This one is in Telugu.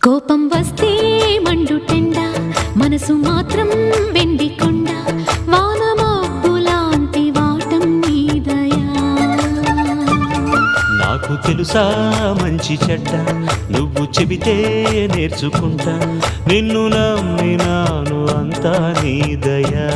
కోపం వస్తే మండుటెండ, మనసు మాత్రం వెండి కొండ, వానమబ్బులాంటి వాటం నీదయా. నాకు తెలుసా మంచి చెడ్డ, నువ్వు చెబితే నేర్చుకుంటా, నిన్ను నమ్మినాను అంతా నీదయా.